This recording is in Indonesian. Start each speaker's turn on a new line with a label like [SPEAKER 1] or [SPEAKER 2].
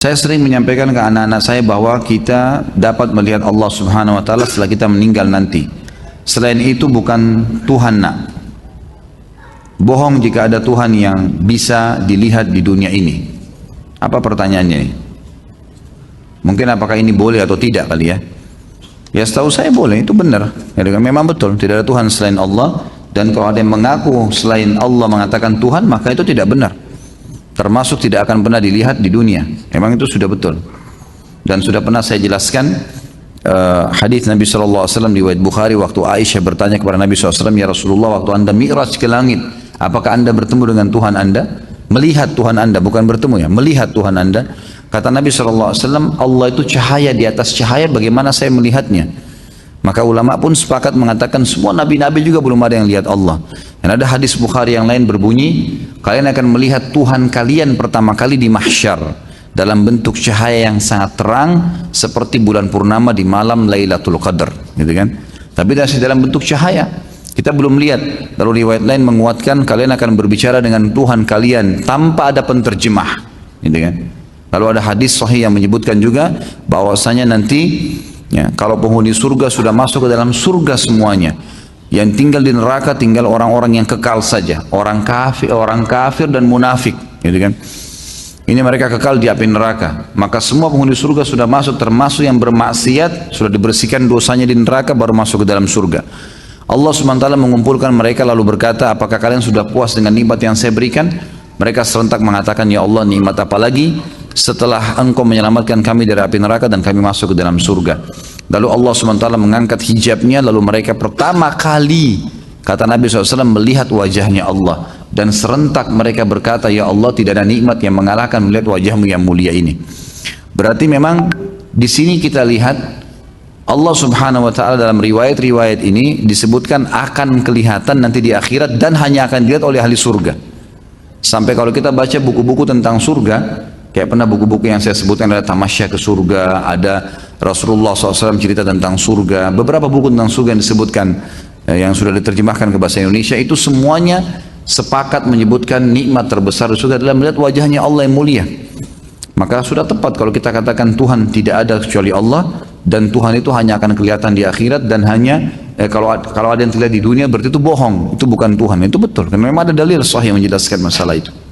[SPEAKER 1] Saya sering menyampaikan ke anak-anak saya bahwa kita dapat melihat Allah Subhanahu wa taala setelah kita meninggal nanti. Selain itu bukan Tuhan, nak. Bohong jika ada Tuhan yang bisa dilihat di dunia ini. Apa pertanyaannya ini? Mungkin apakah ini boleh atau tidak kali ya? Ya setahu saya boleh, itu benar. Ya, memang betul, tidak ada Tuhan selain Allah. Dan kalau ada yang mengaku selain Allah mengatakan Tuhan, maka itu tidak benar. Termasuk tidak akan pernah dilihat di dunia. Memang itu sudah betul. Dan sudah pernah saya jelaskan hadis Nabi SAW di riwayat Bukhari waktu Aisyah bertanya kepada Nabi SAW, ya Rasulullah, waktu anda mi'raj ke langit, apakah anda bertemu dengan Tuhan anda? Melihat Tuhan anda, bukan bertemu ya, melihat Tuhan anda. Kata Nabi SAW, Allah itu cahaya, di atas cahaya bagaimana saya melihatnya? Maka ulama pun sepakat mengatakan semua nabi-nabi juga belum ada yang lihat Allah. Dan ada hadis Bukhari yang lain berbunyi, kalian akan melihat Tuhan kalian pertama kali di mahsyar dalam bentuk cahaya yang sangat terang seperti bulan purnama di malam Lailatul Qadar, gitu kan? Tapi masih dalam bentuk cahaya. Kita belum lihat. Lalu riwayat lain menguatkan kalian akan berbicara dengan Tuhan kalian tanpa ada penterjemah, gitu kan? Lalu ada hadis sahih yang menyebutkan juga bahwasanya nanti ya, kalau penghuni surga sudah masuk ke dalam surga semuanya, yang tinggal di neraka tinggal orang-orang yang kekal saja, orang kafir dan munafik, gitu kan? Ini mereka kekal di api neraka. Maka semua penghuni surga sudah masuk, termasuk yang bermaksiat sudah dibersihkan dosanya di neraka baru masuk ke dalam surga. Allah SWT mengumpulkan mereka lalu berkata, apakah kalian sudah puas dengan nikmat yang saya berikan? Mereka serentak mengatakan, ya Allah, nikmat apa lagi setelah engkau menyelamatkan kami dari api neraka dan kami masuk ke dalam surga. Lalu Allah SWT mengangkat hijabnya, lalu mereka pertama kali, kata Nabi SAW, melihat wajahnya Allah. Dan serentak mereka berkata, ya Allah, tidak ada nikmat yang mengalahkan melihat wajahmu yang mulia ini. Berarti memang di sini kita lihat Allah Subhanahu wa taala dalam riwayat-riwayat ini disebutkan akan kelihatan nanti di akhirat dan hanya akan dilihat oleh ahli surga. Sampai kalau kita baca buku-buku tentang surga, kayak pernah buku-buku yang saya sebutkan ada Tamasya ke Surga, ada Rasulullah SAW cerita tentang surga, beberapa buku tentang surga yang disebutkan yang sudah diterjemahkan ke bahasa Indonesia, itu semuanya sepakat menyebutkan nikmat terbesar surga adalah melihat wajahnya Allah yang mulia. Maka sudah tepat kalau kita katakan Tuhan tidak ada kecuali Allah, dan Tuhan itu hanya akan kelihatan di akhirat, dan hanya kalau ada yang terlihat di dunia berarti itu bohong, itu bukan Tuhan. Itu betul, karena memang ada dalil sahih yang menjelaskan masalah itu.